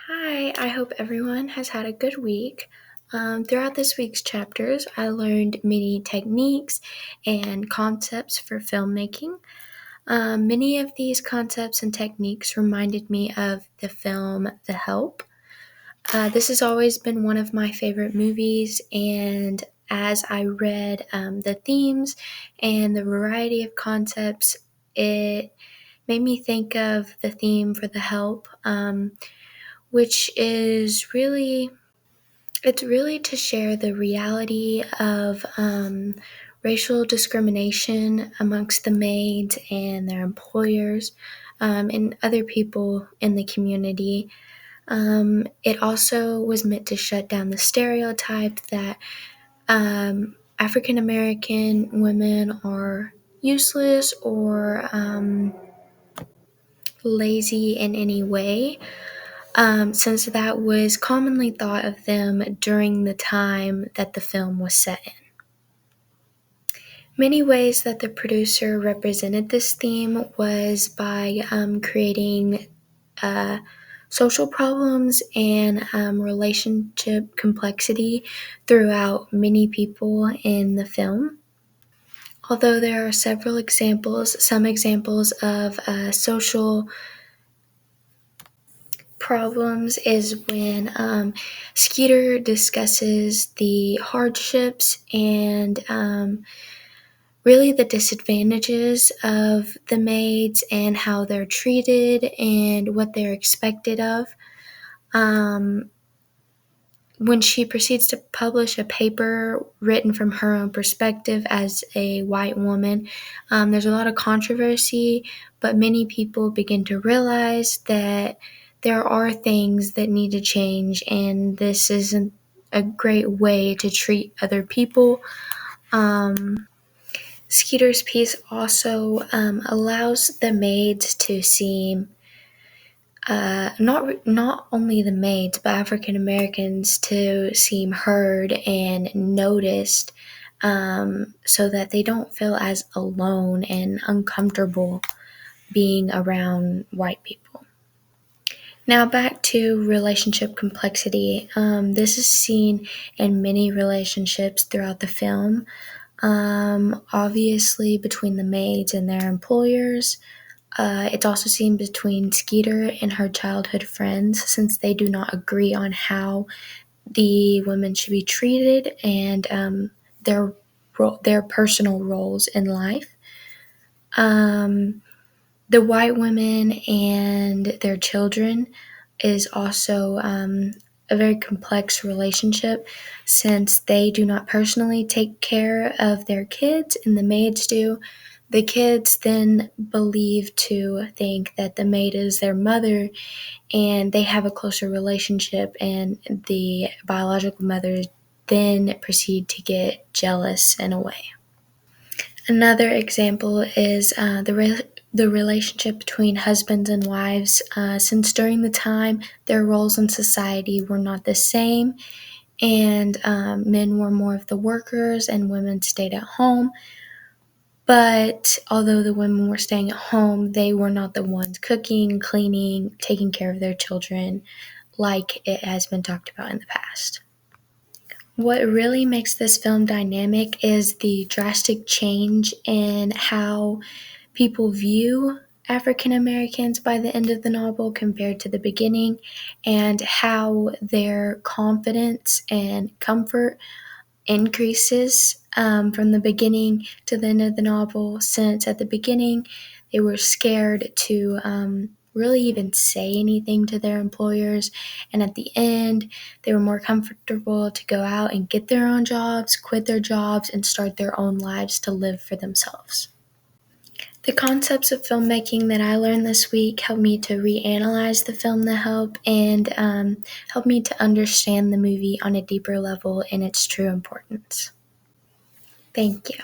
Hi, I hope everyone has had a good week. Throughout this week's chapters, I learned many techniques and concepts for filmmaking. Many of these concepts and techniques reminded me of the film The Help. This has always been one of my favorite movies, and as I read the themes and the variety of concepts, it made me think of the theme for The Help. Which is really to share the reality of racial discrimination amongst the maids and their employers, and other people in the community. It also was meant to shut down the stereotype that African American women are useless or lazy in any way, since that was commonly thought of them during the time that the film was set in. Many ways that the producer represented this theme was by creating uh, social problems and relationship complexity throughout many people in the film. Although there are several examples, some examples of social problems is when Skeeter discusses the hardships and really the disadvantages of the maids and how they're treated and what they're expected of. Um, when she proceeds to publish a paper written from her own perspective as a white woman, there's a lot of controversy, but many people begin to realize that there are things that need to change, and this isn't a great way to treat other people. Skeeter's piece also allows the maids to seem not only the maids, but African Americans to seem heard and noticed, so that they don't feel as alone and uncomfortable being around white people. Now back to relationship complexity. This is seen in many relationships throughout the film. Obviously between the maids and their employers. It's also seen between Skeeter and her childhood friends, since they do not agree on how the women should be treated and their personal roles in life. The white women and their children is also a very complex relationship, since they do not personally take care of their kids and the maids do. The kids then believe to think that the maid is their mother, and they have a closer relationship, and the biological mothers then proceed to get jealous in a way. Another example is the relationship between husbands and wives, since during the time their roles in society were not the same, and men were more of the workers and women stayed at home. But although the women were staying at home, they were not the ones cooking, cleaning, taking care of their children like it has been talked about in the past. What really makes this film dynamic is the drastic change in how people view African Americans by the end of the novel compared to the beginning, and how their confidence and comfort increases from the beginning to the end of the novel, since at the beginning they were scared to really even say anything to their employers, and at the end they were more comfortable to go out and get their own jobs, quit their jobs, and start their own lives to live for themselves. The concepts of filmmaking that I learned this week helped me to reanalyze the film The Help, and helped me to understand the movie on a deeper level and its true importance. Thank you.